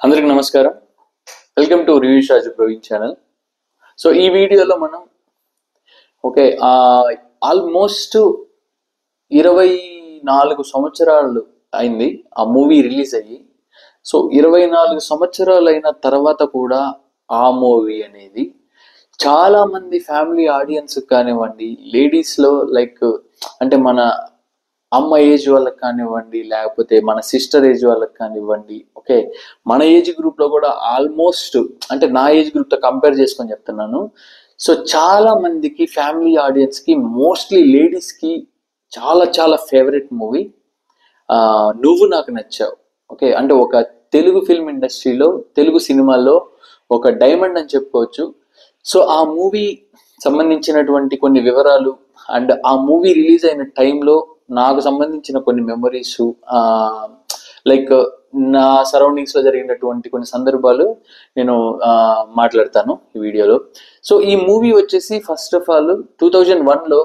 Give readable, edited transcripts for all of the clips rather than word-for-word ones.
అందరికి నమస్కారం. Welcome two reviews రాజు Praveen channel. So ఈ వీడియోలో మనం ఆల్మోస్ట్ 24 సంవత్సరాలు అయింది ఆ మూవీ రిలీజ్ అయ్యి. సో 24 సంవత్సరాలు అయిన తర్వాత కూడా ఆ మూవీ అనేది చాలా మంది ఫ్యామిలీ ఆడియన్స్ కానివ్వండి, లేడీస్లో అంటే మన అమ్మ ఏజ్ వాళ్ళకి కానివ్వండి, లేకపోతే మన సిస్టర్ ఏజ్ వాళ్ళకి కానివ్వండి, మన ఏజ్ గ్రూప్ లో కూడా ఆల్మోస్ట్ అంటే నా ఏజ్ గ్రూప్ తో కంపేర్ చేసుకొని చెప్తున్నాను. సో చాలా మందికి ఫ్యామిలీ ఆడియన్స్ కి, మోస్ట్లీ లేడీస్ కి చాలా చాలా ఫేవరెట్ మూవీ నువ్వు నాకు నచ్చావు. అంటే ఒక తెలుగు ఫిల్మ్ ఇండస్ట్రీలో, తెలుగు సినిమాలో ఒక డైమండ్ అని చెప్పుకోవచ్చు. సో ఆ మూవీ సంబంధించినటువంటి కొన్ని వివరాలు అండ్ ఆ మూవీ రిలీజ్ అయిన టైంలో నాకు సంబంధించిన కొన్ని మెమరీస్, నా సరౌండింగ్స్ లో జరిగినటువంటి కొన్ని సందర్భాలు నేను మాట్లాడతాను ఈ వీడియోలో. సో ఈ మూవీ వచ్చేసి ఫస్ట్ ఆఫ్ ఆల్ 2001లో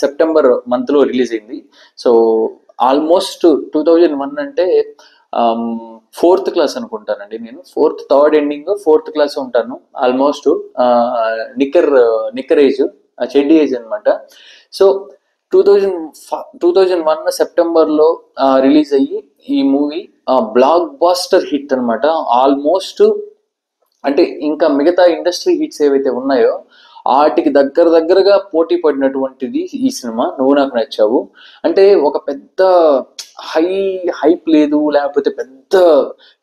సెప్టెంబర్ మంత్ లో రిలీజ్ అయింది. సో ఆల్మోస్ట్ 2001 అంటే 4th క్లాస్ అనుకుంటానండి. నేను థర్డ్ ఎండింగ్ 4th క్లాస్ ఉంటాను. ఆల్మోస్ట్ నిక్కర్ ఏజ్, చెడ్డీ ఏజ్ అనమాట. సో 2001 సెప్టెంబర్ లో రిలీజ్ అయ్యి ఈ మూవీ బ్లాక్ బాస్టర్ హిట్ అనమాట. ఆల్మోస్ట్ అంటే ఇంకా మిగతా ఇండస్ట్రీ హిట్స్ ఏవైతే ఉన్నాయో వాటికి దగ్గరగా పోటీ పడినటువంటిది ఈ సినిమా నువ్వు నాకు నచ్చావు. అంటే ఒక పెద్ద హైప్ లేదు, లేకపోతే పెద్ద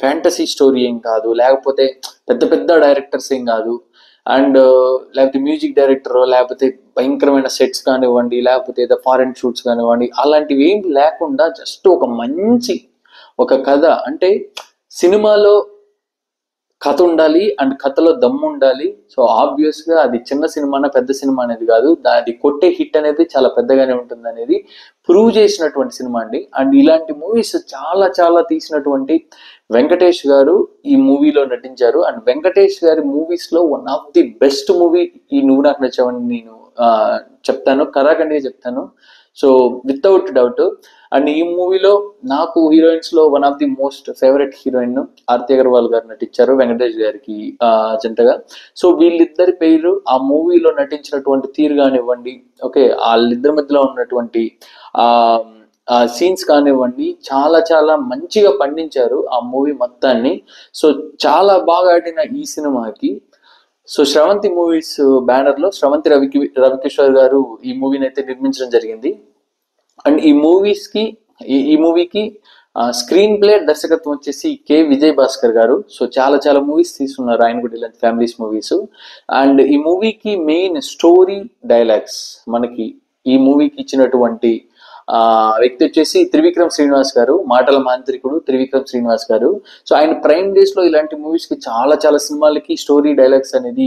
ఫ్యాంటసీ స్టోరీ ఏం కాదు, లేకపోతే పెద్ద డైరెక్టర్స్ ఏం కాదు, అండ్ లేకపోతే మ్యూజిక్ డైరెక్టర్, లేకపోతే భయంకరమైన సెట్స్ కానివ్వండి, లేకపోతే ఏదో ఫారెన్ షూట్స్ కానివ్వండి, అలాంటివి ఏం లేకుండా జస్ట్ ఒక మంచి కథ. అంటే సినిమాలో కథ ఉండాలి అండ్ కథలో దమ్ము ఉండాలి. సో ఆబ్వియస్ గా అది చిన్న సినిమానా పెద్ద సినిమా అనేది కాదు, అది కొట్టే హిట్ అనేది చాలా పెద్దగానే ఉంటుంది అనేది ప్రూవ్ చేసినటువంటి సినిమా అండి. అండ్ ఇలాంటి మూవీస్ చాలా చాలా తీసినటువంటి వెంకటేష్ గారు ఈ మూవీలో నటించారు. అండ్ వెంకటేష్ గారి మూవీస్ లో one of the best movie ఈ నువ్వు నాకు నచ్చావని నేను చెప్తాను, కరాఖండిగా చెప్తాను. So without doubt. అండ్ ఈ మూవీలో నాకు హీరోయిన్స్ లో one of the most favourite heroine Aarti Agarwal గారు నటించారు వెంకటేష్ గారికి జంటగా. సో వీళ్ళిద్దరి పేరు ఆ మూవీలో నటించినటువంటి తీరు కానివ్వండి, వాళ్ళిద్దరి మధ్యలో ఉన్నటువంటి సీన్స్ కానివ్వండి, చాలా చాలా మంచిగా పండించారు ఆ మూవీ మొత్తాన్ని. సో చాలా బాగా ఆడిన ఈ సినిమాకి సో శ్రవంతి మూవీస్ బ్యానర్ లో శ్రవంతి రవికిషోర్ గారు ఈ మూవీని అయితే నిర్మించడం జరిగింది. అండ్ ఈ మూవీకి స్క్రీన్ ప్లే దర్శకత్వం వచ్చేసి కె విజయ్ భాస్కర్ గారు. సో చాలా చాలా మూవీస్ తీసుకున్నారు ఆయన కూడా, ఇలాంటి ఫ్యామిలీస్ మూవీస్. అండ్ ఈ మూవీకి మెయిన్ స్టోరీ డైలాగ్స్ మనకి ఈ మూవీకి ఇచ్చినటువంటి వ్యక్తి వచ్చేసి త్రివిక్రమ్ శ్రీనివాస్ గారు, మాటల మాంత్రికుడు త్రివిక్రమ్ శ్రీనివాస్ గారు. సో ఆయన ప్రైమ్ డేస్ లో ఇలాంటి మూవీస్ కి చాలా చాలా సినిమాలకి స్టోరీ డైలాగ్స్ అనేది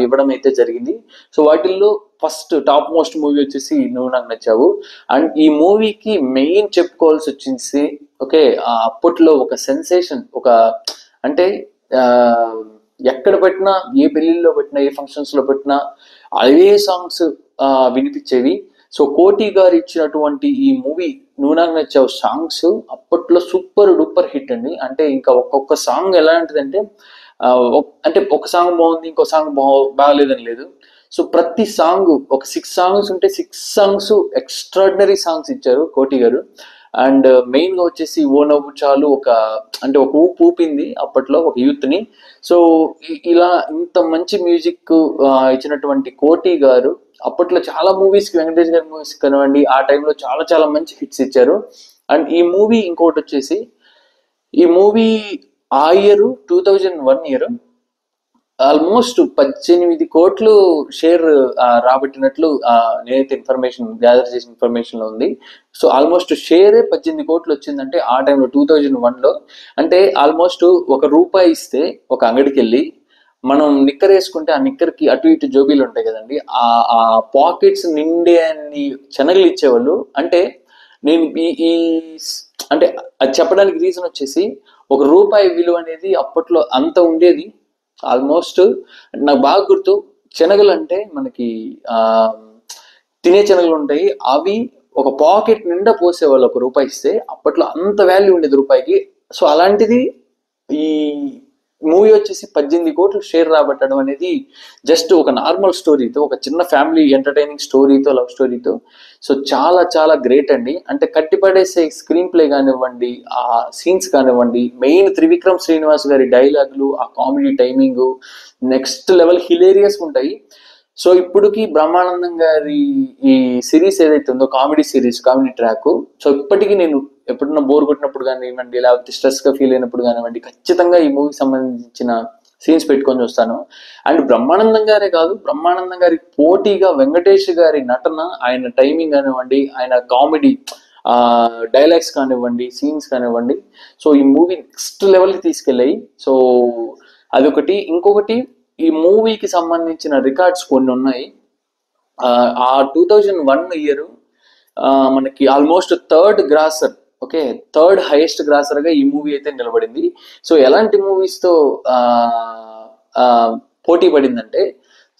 ఇవ్వడం అయితే జరిగింది. సో వాటిల్లో ఫస్ట్ టాప్ మోస్ట్ మూవీ వచ్చేసి నువ్వు నాకు నచ్చావు. అండ్ ఈ మూవీకి మెయిన్ చెప్పుకోవాల్సి వచ్చింది అప్పట్లో ఒక సెన్సేషన్, అంటే ఎక్కడ పెట్టినా, ఏ పెళ్లిల్లో పెట్టినా, ఏ ఫంక్షన్స్ లో పెట్టినా అవే సాంగ్స్ వినిపించేవి. సో కోటి గారు ఇచ్చినటువంటి ఈ మూవీ నువ్వు నాకు నచ్చావు సాంగ్స్ అప్పట్లో సూపర్ డూపర్ హిట్ అండి. అంటే ఇంకా ఒక్కొక్క సాంగ్ ఎలాంటిదంటే అంటే ఒక సాంగ్ బాగుంది, ఇంకో సాంగ్ బాగలేదని లేదు. సో ప్రతి సాంగ్ ఒక 6 సాంగ్స్ ఉంటే 6 సాంగ్స్ ఎక్స్ట్రాడినరీ సాంగ్స్ ఇచ్చారు కోటి గారు. అండ్ మెయిన్ గా వచ్చేసి ఓ నవ్వు చాలు అంటే ఒక ఊపింది అప్పట్లో ఒక యూత్ ని. సో ఇలా ఇంత మంచి మ్యూజిక్ ఇచ్చినటువంటి కోటి గారు అప్పట్లో చాలా మూవీస్ కి, వెంకటేష్ గారి మూవీస్ కనివ్వండి, ఆ టైంలో చాలా చాలా మంచి హిట్స్ ఇచ్చారు. అండ్ ఈ మూవీ ఇంకోటి వచ్చేసి ఈ మూవీ ఆ ఇయర్ 2001 ఇయర్ ఆల్మోస్ట్ 18 కోట్లు షేర్ రాబట్టినట్లు నేనైతే ఇన్ఫర్మేషన్ గ్యాదర్ చేసిన ఇన్ఫర్మేషన్ లో ఉంది. సో ఆల్మోస్ట్ షేరే 18 కోట్లు వచ్చిందంటే ఆ టైంలో 2001లో. అంటే ఆల్మోస్ట్ ₹1 ఇస్తే ఒక అంగడికి వెళ్ళి మనం నిక్కర్ వేసుకుంటే ఆ నిక్కర్ కి అటు ఇటు జోబీలు ఉంటాయి కదండి, ఆ పాకెట్స్ నిండే అన్ని శనగలు ఇచ్చేవాళ్ళు. అంటే నేను ఈ అంటే అది చెప్పడానికి రీజన్ వచ్చేసి ₹1 విలువ అనేది అప్పట్లో అంత ఉండేది. ఆల్మోస్ట్ నాకు బాగా గుర్తు, శనగలు అంటే మనకి తినే శనగలు ఉంటాయి, అవి ఒక పాకెట్ నిండా పోసేవాళ్ళు ₹1 ఇస్తే. అప్పట్లో అంత వాల్యూ ఉండేది రూపాయికి. సో అలాంటిది ఈ మూవీ వచ్చేసి 18 కోట్లు షేర్ రాబట్టడం అనేది జస్ట్ ఒక నార్మల్ స్టోరీతో, ఒక చిన్న ఫ్యామిలీ ఎంటర్టైనింగ్ స్టోరీతో, లవ్ స్టోరీతో సో చాలా చాలా గ్రేట్ అండి. అంటే కట్టిపడేసే స్క్రీన్ ప్లే కానివ్వండి, ఆ సీన్స్ కానివ్వండి, మెయిన్ త్రివిక్రమ్ శ్రీనివాస్ గారి డైలాగులు, ఆ comedy timing next level hilarious ఉంటాయి. సో ఇప్పటికి బ్రహ్మానందం గారి ఈ సిరీస్ ఏదైతే ఉందో, comedy series, comedy track, so ఇప్పటికీ నేను ఎప్పుడన్నా బోర్ కొట్టినప్పుడు కానివ్వండి, లేకపోతే స్ట్రెస్ గా ఫీల్ అయినప్పుడు కానివ్వండి, ఖచ్చితంగా ఈ మూవీకి సంబంధించిన సీన్స్ పెట్టుకొని చూస్తాను. అండ్ బ్రహ్మానందం గారే కాదు, బ్రహ్మానందం గారికి పోటీగా వెంకటేష్ గారి నటన, ఆయన టైమింగ్ కానివ్వండి, ఆయన కామెడీ డైలాగ్స్ కానివ్వండి, సీన్స్ కానివ్వండి, సో ఈ మూవీ నెక్స్ట్ లెవెల్కి తీసుకెళ్ళాయి. సో అదొకటి. ఇంకొకటి, ఈ మూవీకి సంబంధించిన రికార్డ్స్ కొన్ని ఉన్నాయి. ఆ 2001 ఇయర్ మనకి almost third grosser, okay, third highest grosser గా ఈ మూవీ అయితే నిలబడింది. సో ఎలాంటి మూవీస్ తో పోటీ పడిందంటే,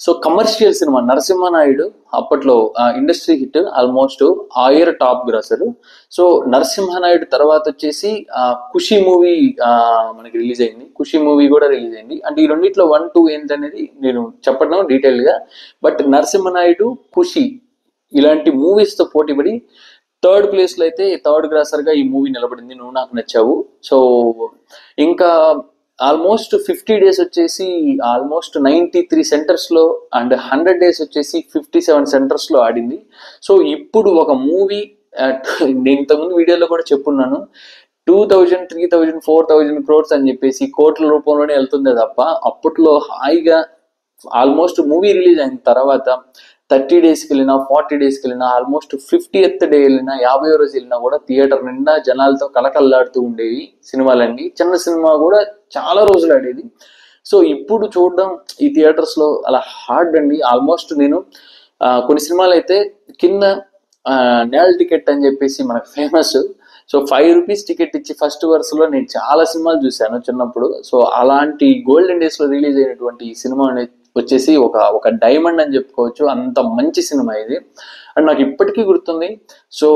సో కమర్షియల్ సినిమా నరసింహనాయుడు అప్పట్లో ఇండస్ట్రీ హిట్, ఆల్మోస్ట్ ఆ year top grosser. So Narasimha Naidu తర్వాత వచ్చేసి ఖుషి మూవీ మనకి రిలీజ్ అయింది, ఖుషి మూవీ కూడా రిలీజ్ అయింది. అంటే ఈ రెండిట్లో 1, 2 ఏంటనేది నేను చెప్పడం డీటెయిల్ గా. బట్ నరసింహనాయుడు, ఖుషి ఇలాంటి మూవీస్ తో పోటీపడి థర్డ్ ప్లేస్ లో అయితే, థర్డ్ గ్రాసర్ గా ఈ మూవీ నిలబడింది, నువ్వు నాకు నచ్చావు. సో ఇంకా ఆల్మోస్ట్ 50 days వచ్చేసి ఆల్మోస్ట్ 93 సెంటర్స్ లో, అండ్ 100 days వచ్చేసి 57 సెంటర్స్ లో ఆడింది. సో ఇప్పుడు ఒక మూవీ, నేను ఇంతకుముందు వీడియోలో కూడా చెప్పున్నాను, 2000, 3000, 4000 crores అని చెప్పేసి కోట్ల రూపంలోనే వెళ్తుందే తప్ప, అప్పట్లో హాయిగా ఆల్మోస్ట్ మూవీ రిలీజ్ అయిన తర్వాత 30 daysకి వెళ్ళినా, 40 daysకి వెళ్ళినా, ఆల్మోస్ట్ 50th day వెళ్ళినా, 50వ రోజు వెళ్ళినా కూడా థియేటర్ నిండా జనాలతో కలకల్లాడుతూ ఉండేవి సినిమాలన్నీ. చిన్న సినిమా కూడా చాలా రోజులు ఆడేది. సో ఇప్పుడు చూడడం ఈ థియేటర్స్ లో అలా హార్డ్ అండి. ఆల్మోస్ట్ నేను కొన్ని సినిమాలు అయితే కింద నేల్ టికెట్ అని చెప్పేసి మనకు ఫేమస్, సో 5 rupees టికెట్ ఇచ్చి ఫస్ట్ వరుసలో నేను చాలా సినిమాలు చూశాను చిన్నప్పుడు. సో అలాంటి గోల్డెన్ డేస్ లో రిలీజ్ అయినటువంటి ఈ సినిమా వచ్చేసి ఒక డైమండ్ అని చెప్పుకోవచ్చు, అంత మంచి సినిమా ఇది. అండ్ నాకు ఇప్పటికీ గుర్తుంది. సో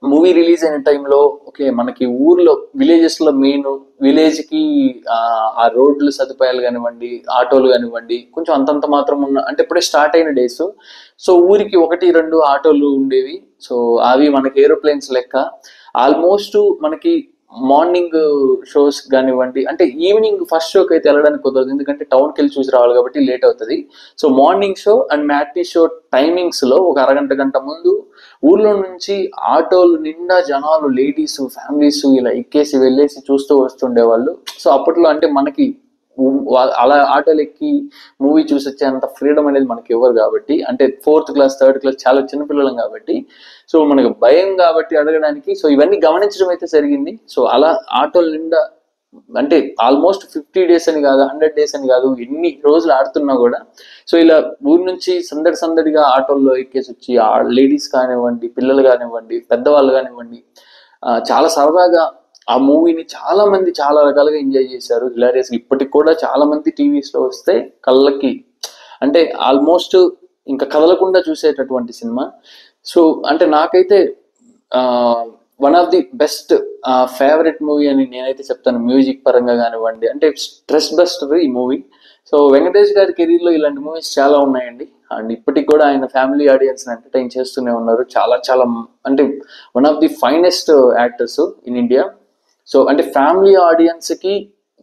మూవీ రిలీజ్ అయిన టైంలో, ఓకే, మనకి ఊర్లో విలేజెస్ లో మెయిన్ విలేజ్ కి ఆ రోడ్లు సదుపాయాలు కానివ్వండి, ఆటోలు కానివ్వండి, కొంచెం అంతంత మాత్రం ఉన్న, అంటే ఇప్పుడే స్టార్ట్ అయిన డేస్. సో ఊరికి 1, 2 ఆటోలు ఉండేవి. సో అవి మనకి ఏరోప్లేన్స్ లెక్క. ఆల్మోస్ట్ మనకి మార్నింగ్ షోస్ కానివ్వండి, అంటే ఈవినింగ్ ఫస్ట్ షోకి అయితే వెళ్ళడానికి కుదరదు, ఎందుకంటే టౌన్కి వెళ్ళి చూసి రావాలి కాబట్టి లేట్ అవుతుంది. So morning show and matinee show timings లో ఒక గంట ముందు ఊర్లో నుంచి ఆటోలు నిండా జనాలు, లేడీస్, ఫ్యామిలీస్ ఇలా ఎక్కేసి వెళ్ళేసి చూస్తూ వస్తుండేవాళ్ళు. సో అప్పట్లో అంటే మనకి అలా ఆటోలు ఎక్కి మూవీ చూసి వచ్చేంత ఫ్రీడమ్ అనేది మనకి ఇవ్వరు కాబట్టి, అంటే 4th class 3rd class చాలా చిన్నపిల్లలం కాబట్టి, సో మనకు భయం కాబట్టి అడగడానికి. సో ఇవన్నీ గమనించడం అయితే జరిగింది. సో అలా ఆటోల నిండా, అంటే ఆల్మోస్ట్ 50 days అని కాదు, 100 days అని కాదు, ఎన్ని రోజులు ఆడుతున్నా కూడా సో ఇలా ఊరి నుంచి సందడిగా ఆటోల్లో ఎక్కేసి వచ్చి ఆ లేడీస్ కానివ్వండి, పిల్లలు కానివ్వండి, పెద్దవాళ్ళు కానివ్వండి, చాలా సరదాగా ఆ మూవీని చాలా మంది చాలా రకాలుగా ఎంజాయ్ చేశారు, హిలారియస్. ఇప్పటికి కూడా చాలా మంది టీవీస్ లో వస్తే కళ్ళకి, అంటే ఆల్మోస్ట్ ఇంకా కదలకుండా చూసేటటువంటి సినిమా. సో అంటే నాకైతే one of the best favourite movie అని నేనైతే చెప్తాను, మ్యూజిక్ పరంగా కానివ్వండి, అంటే స్ట్రెస్ బస్టర్ ఈ మూవీ. సో వెంకటేష్ గారి కెరీర్ లో ఇలాంటి మూవీస్ చాలా ఉన్నాయండి. అండ్ ఇప్పటికి కూడా ఆయన ఫ్యామిలీ ఆడియన్స్ ఎంటర్టైన్ చేస్తూనే ఉన్నారు. చాలా చాలా, అంటే one of the finest actors in India. So అంటే ఫ్యామిలీ ఆడియన్స్ కి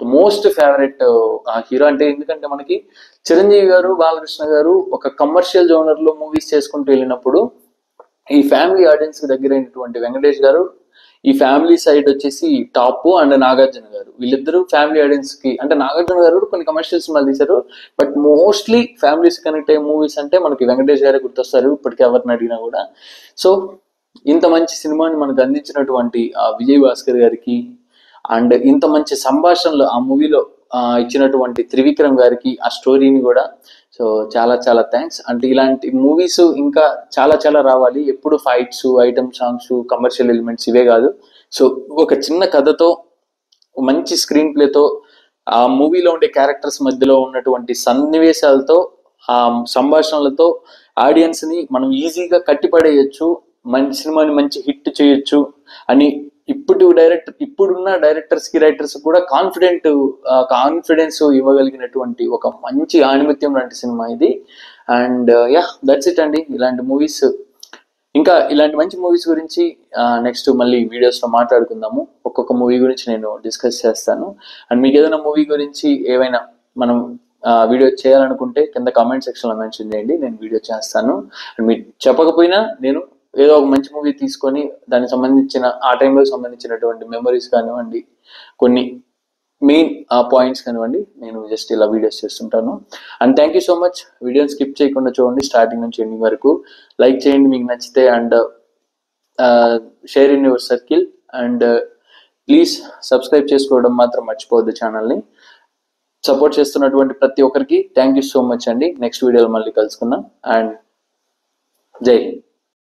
మోస్ట్ ఫేవరెట్ హీరో. అంటే ఎందుకంటే మనకి చిరంజీవి గారు, బాలకృష్ణ గారు ఒక కమర్షియల్ జోనర్ లో మూవీస్ చేసుకుంటూ వెళ్ళినప్పుడు, ఈ ఫ్యామిలీ ఆడియన్స్ కి దగ్గరైనటువంటి వెంకటేష్ గారు ఈ ఫ్యామిలీ సైడ్ వచ్చేసి టాప్, అండ్ నాగార్జున గారు, వీళ్ళిద్దరూ ఫ్యామిలీ ఆడియన్స్ కి, అంటే నాగార్జున గారు కొన్ని కమర్షియల్ సినిమాలు తీశారు, బట్ మోస్ట్లీ ఫ్యామిలీస్ కనెక్ట్ అయ్యే మూవీస్ అంటే మనకి వెంకటేష్ గారే గుర్తొస్తారు ఇప్పటికీ ఎవరిని అడిగినా కూడా. సో ఇంత మంచి సినిమాని మనకు అందించినటువంటి విజయ్ భాస్కర్ గారికి, అండ్ ఇంత మంచి సంభాషణలు ఆ మూవీలో ఇచ్చినటువంటి త్రివిక్రమ్ గారికి, ఆ స్టోరీని కూడా, సో చాలా చాలా థ్యాంక్స్. అంటే ఇలాంటి మూవీస్ ఇంకా చాలా చాలా రావాలి. ఎప్పుడు fights, item songs, commercial elements ఇవే కాదు. సో ఒక చిన్న కథతో, మంచి స్క్రీన్ ప్లేతో, ఆ మూవీలో ఉండే క్యారెక్టర్స్ మధ్యలో ఉన్నటువంటి సన్నివేశాలతో, ఆ సంభాషణలతో ఆడియన్స్ ని మనం ఈజీగా కట్టిపడేయచ్చు, మంచి సినిమాని మంచి హిట్ చేయొచ్చు అని ఇప్పుడున్న డైరెక్టర్స్ కి రైటర్స్ కూడా కాన్ఫిడెన్స్ ఇవ్వగలిగినటువంటి ఒక మంచి ఆణిముత్యం లాంటి సినిమా ఇది. అండ్ యా, దట్స్ ఇట్ అండి. ఇలాంటి మూవీస్, ఇంకా ఇలాంటి మంచి మూవీస్ గురించి నెక్స్ట్ మళ్ళీ వీడియోస్ లో మాట్లాడుకుందాము. ఒక్కొక్క మూవీ గురించి నేను డిస్కస్ చేస్తాను. అండ్ మీకు ఏదైనా మూవీ గురించి ఏవైనా మనం వీడియో చేయాలనుకుంటే కింద కామెంట్ సెక్షన్ లో మెన్షన్ చేయండి, నేను వీడియో చేస్తాను. అండ్ మీరు చెప్పకపోయినా నేను ఏదో ఒక మంచి మూవీ తీసుకొని దానికి సంబంధించిన ఆ టైంలో సంబంధించినటువంటి మెమరీస్ కానివ్వండి, కొన్ని మెయిన్ పాయింట్స్ కానివ్వండి, నేను జస్ట్ ఇలా వీడియోస్ చేస్తుంటాను. And thank you so much. వీడియోని స్కిప్ చేయకుండా చూడండి స్టార్టింగ్ నుంచి ఎండింగ్ వరకు. లైక్ చేయండి మీకు నచ్చితే, and share in your circle. And please subscribe చేసుకోవడం మాత్రం మర్చిపోవద్దు. ఛానల్ని సపోర్ట్ చేస్తున్నటువంటి ప్రతి ఒక్కరికి థ్యాంక్ యూ సో మచ్ అండి. నెక్స్ట్ వీడియోలో మళ్ళీ కలుసుకుందాం. అండ్ జై హింద్.